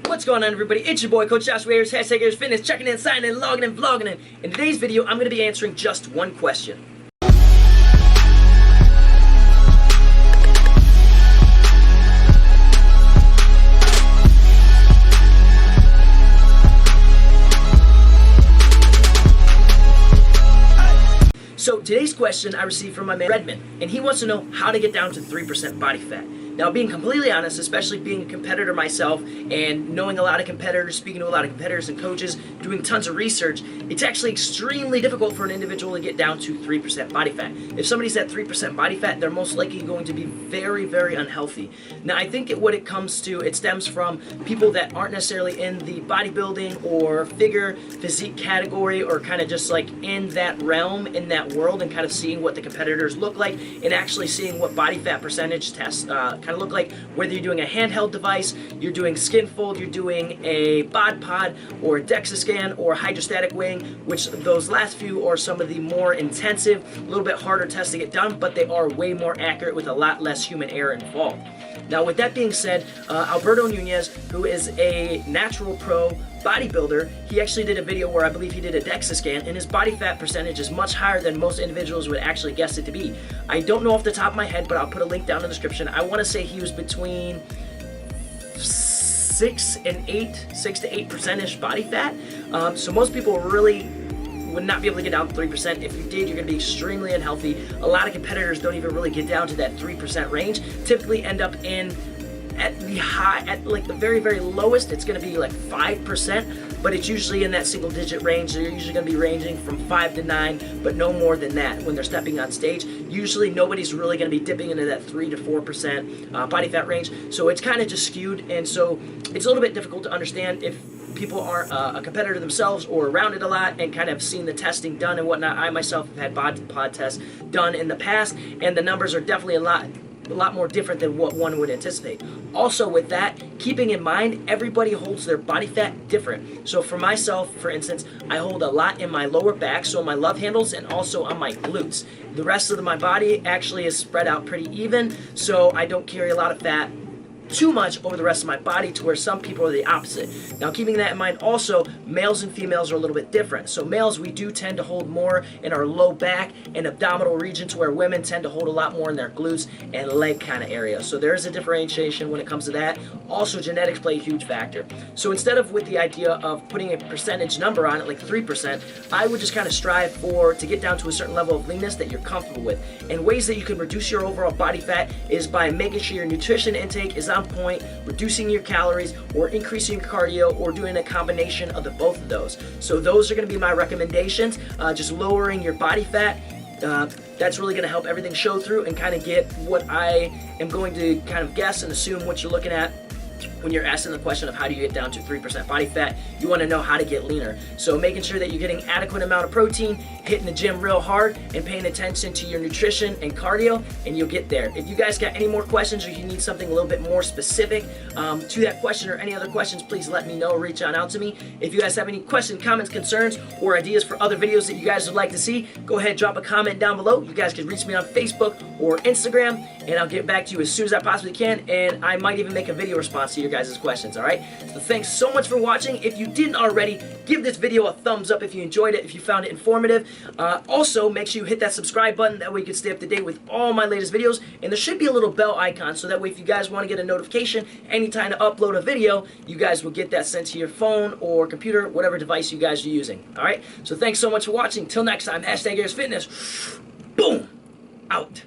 What's going on, everybody? It's your boy, Coach Josh Wayers, #Ayers Fitness, checking in, signing in, logging in, vlogging in. In today's video, I'm going to be answering just one question. So today's question I received from my man Redmond, and he wants to know how to get down to 3% body fat. Now, being completely honest, especially being a competitor myself and knowing a lot of competitors, speaking to a lot of competitors and coaches, doing tons of research, it's actually extremely difficult for an individual to get down to 3% body fat. If somebody's at 3% body fat, they're most likely going to be very, very unhealthy. Now, I think what it comes to, it stems from people that aren't necessarily in the bodybuilding or physique category, or kind of just like in that realm, in that world, and kind of seeing what the competitors look like and actually seeing what body fat percentage tests kind of look like, whether you're doing a handheld device, you're doing skin fold, you're doing a bod pod or a DEXA scan or hydrostatic weighing, which those last few are some of the more intensive, a little bit harder tests to get done, but they are way more accurate with a lot less human error involved. Now, with that being said, Alberto Nunez, who is a natural pro bodybuilder, he actually did a video where I believe he did a DEXA scan, and his body fat percentage is much higher than most individuals would actually guess it to be. I don't know off the top of my head, but I'll put a link down in the description. I want to say he was between 6 to 8% body fat. So most people really would not be able to get down to 3%. If you did, you're going to be extremely unhealthy. A lot of competitors don't even really get down to that 3% range. Typically end up at the very, very lowest, it's going to be like 5%, but it's usually in that single digit range. They're usually going to be ranging from 5 to 9, but no more than that when they're stepping on stage. Usually nobody's really going to be dipping into that 3 to 4% body fat range, so it's kind of just skewed, and so it's a little bit difficult to understand if people aren't a competitor themselves or around it a lot and kind of seen the testing done and whatnot. I myself have had bod pod tests done in the past, and the numbers are definitely a lot more different than what one would anticipate. Also, with that, keeping in mind, everybody holds their body fat different. So for myself, for instance, I hold a lot in my lower back, so my love handles, and also on my glutes. The rest of my body actually is spread out pretty even, so I don't carry a lot of fat too much over the rest of my body, to where some people are the opposite. Now, keeping that in mind, also, males and females are a little bit different. So males, we do tend to hold more in our low back and abdominal region, to where women tend to hold a lot more in their glutes and leg kind of area. So there is a differentiation when it comes to that. Also, genetics play a huge factor. So instead of with the idea of putting a percentage number on it, like 3%, I would just kind of strive to get down to a certain level of leanness that you're comfortable with. And ways that you can reduce your overall body fat is by making sure your nutrition intake is on point, reducing your calories, or increasing your cardio, or doing a combination of both of those. So those are going to be my recommendations. Just lowering your body fat. That's really going to help everything show through and kind of get what I am going to kind of guess and assume what you're looking at when you're asking the question of how do you get down to 3% body fat. You want to know how to get leaner. So making sure that you're getting adequate amount of protein, hitting the gym real hard, and paying attention to your nutrition and cardio, and you'll get there. If you guys got any more questions, or you need something a little bit more specific to that question, or any other questions, please let me know. Reach on out to me. If you guys have any questions, comments, concerns, or ideas for other videos that you guys would like to see, go ahead, drop a comment down below. You guys can reach me on Facebook or Instagram, and I'll get back to you as soon as I possibly can, and I might even make a video response to your guys' questions, alright? So thanks so much for watching. If you didn't already, give this video a thumbs up if you enjoyed it, if you found it informative. Also, make sure you hit that subscribe button, that way you can stay up to date with all my latest videos, and there should be a little bell icon, so that way if you guys want to get a notification anytime to upload a video, you guys will get that sent to your phone or computer, whatever device you guys are using, alright? So thanks so much for watching. Till next time, #Ayers Fitness. Boom! Out.